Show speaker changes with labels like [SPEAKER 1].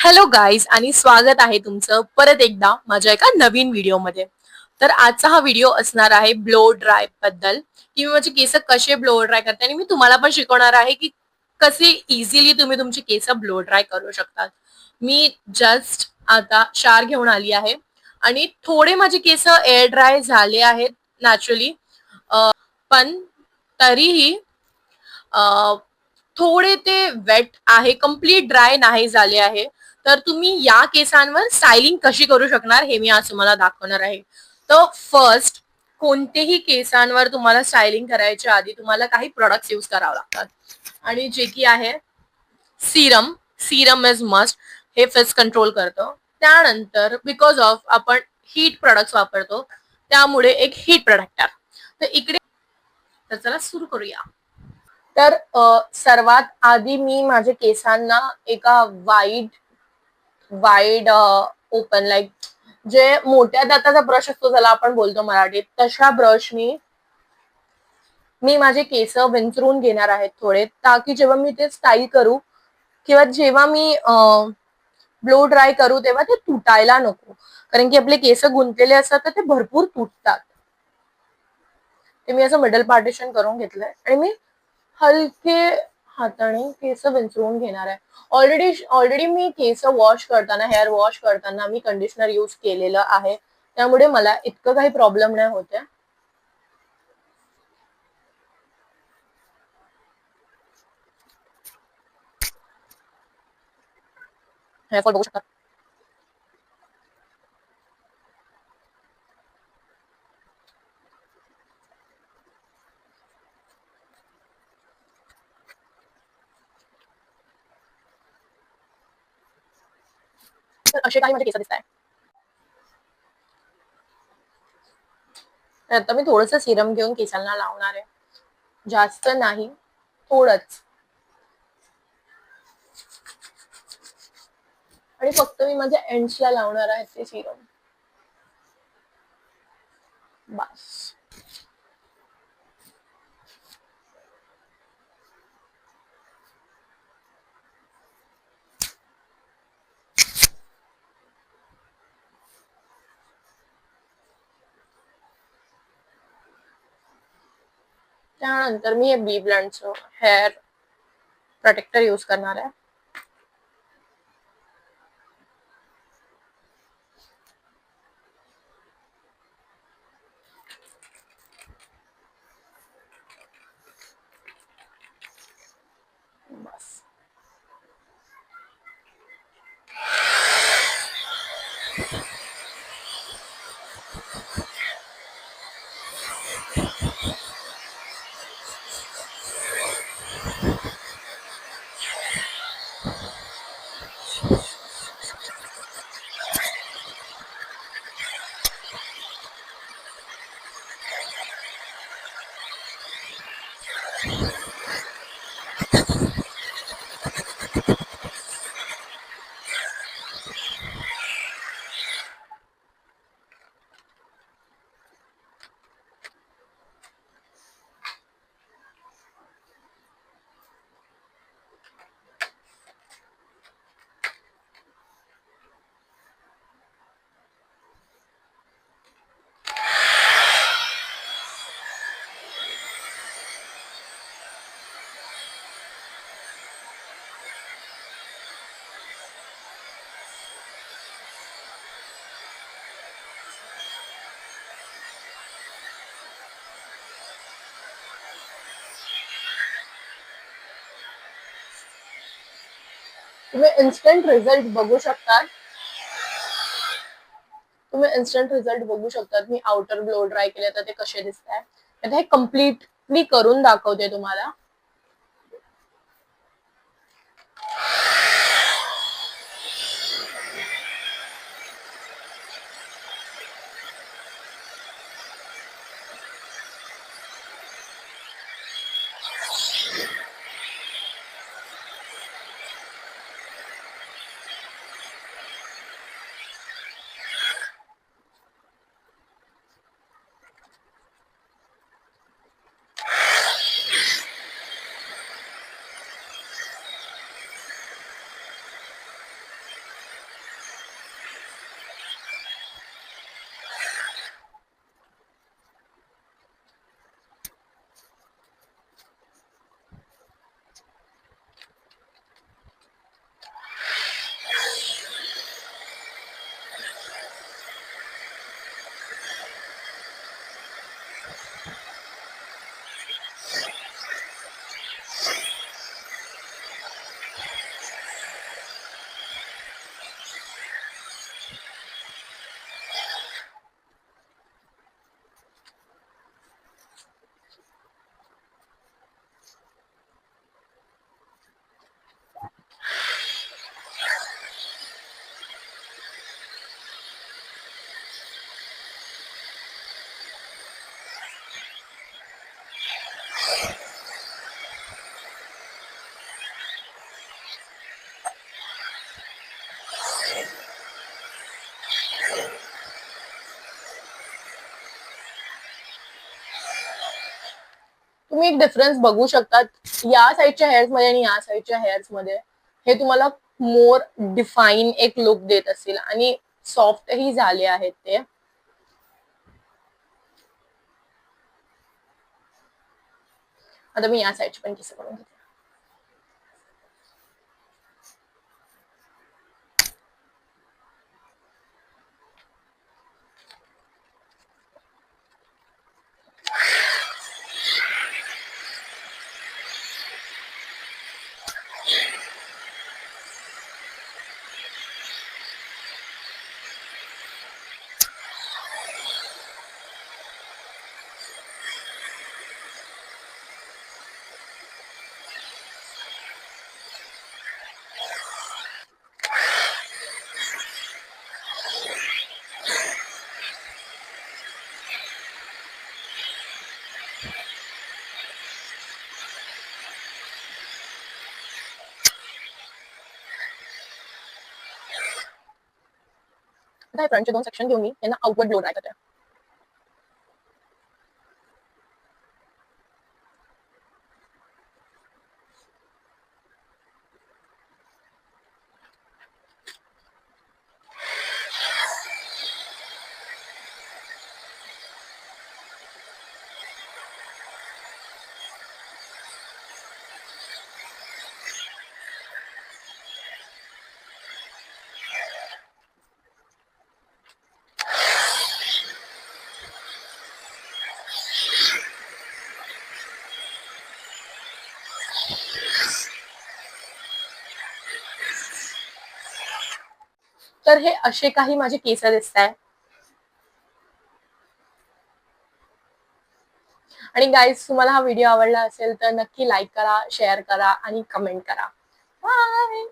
[SPEAKER 1] Hello guys आणि स्वागत आहे तुमचं परत एकदा माझ्या एका नवीन व्हिडिओमध्ये. तर आजचा हा व्हिडिओ असणार आहे ब्लो ड्राय बद्दल, की मी माझे केस कसे ब्लो ड्राय करते आणि मी तुम्हाला पण शिकवणार आहे की कसे इझिली तुम्ही तुमचे केस ब्लो ड्राय करू शकतात. मी जस्ट आता शार घेऊन आली आहे आणि थोडे माझे केस एअर ड्राय झाले आहेत नॅचरली, पण तरीही थोडे ते वेट आहे, कम्प्लीट ड्राय नाही झाले आहे. तर तुम्ही या केसांवर स्टायलिंग कशी करू शकणार हे मी आज तुम्हाला दाखवणार आहे. तर फर्स्ट, कोणतेही केसांवर तुम्हाला स्टायलिंग करायच्या आधी तुम्हाला काही प्रोडक्ट्स यूज करावे लागतात आणि जे की आहे सीरम. Serum is must. हे फेस कंट्रोल करतं. त्यानंतर बिकॉज ऑफ आपण हीट प्रोडक्ट्स वापरतो त्यामुळे एक हीट प्रोडक्टर. तर इकडे तर चला सुरू करूया. तर सर्वात आधी मी माझ्या केसांना एका वाईड वाईड ओपन लाईक जे मोठ्या दाताचा ब्रश असतो ज्याला आपण बोलतो मराठीत, तशा ब्रशनी मी माझे केस विंचरून घेणार आहेत थोडे, ताकी जेव्हा मी ते स्टाईल करू किंवा जेव्हा मी ब्लो ड्राय करू तेव्हा ते तुटायला नको, कारण की आपले केस गुंतलेले असतात तर ते भरपूर तुटतात. ते मी असं मिडल पार्टिशन करून घेतलंय आणि मी हलके हाताने केस विंचरून घेणार आहे. ऑलरेडी मी केस वॉश करताना, हेअर वॉश करताना मी कंडिशनर यूज केलेलं आहे, त्यामुळे मला इतकं काही प्रॉब्लेम नाही होते. हेअरफॉल बघू शकता. तर असे काही माझे केस दिसत आहे. आता मी थोडंसं सिरम घेऊन केसांना लावणार आहे, जास्त नाही, थोडंच. आणि फक्त मी माझ्या एंड्सला लावणार आहे ते सिरम, बस. त्यानंतर मी हे बी ब्लंडचं हेअर प्रोटेक्टर यूज करणार आहे. बस. तुम्ही इन्स्टंट रिझल्ट बघू शकतात. मी आउटर ब्लो ड्राय केले तर ते कसे दिसत आहे. आता हे कम्प्लिटली करून दाखवते तुम्हाला. तुम्ही एक डिफरन्स बघू शकतात या साईडच्या हेअर्स मध्ये आणि या साईडच्या हेअर्स मध्ये. हे तुम्हाला मोर डिफाईन एक लुक देत असेल आणि सॉफ्टही झाले आहेत ते. आता मी या साईडचे पण केस करून घेते. आता हे फ्रंटचे 2 सेक्शन घेऊन मी यांना आउटवर्ड ब्लो ड्राय करते. तर हे असे काही माझे केस दिसत आहे. आणि गाईज, तुम्हाला हा व्हिडिओ आवडला असेल तर नक्की लाईक करा, शेअर करा आणि कमेंट करा. बाय.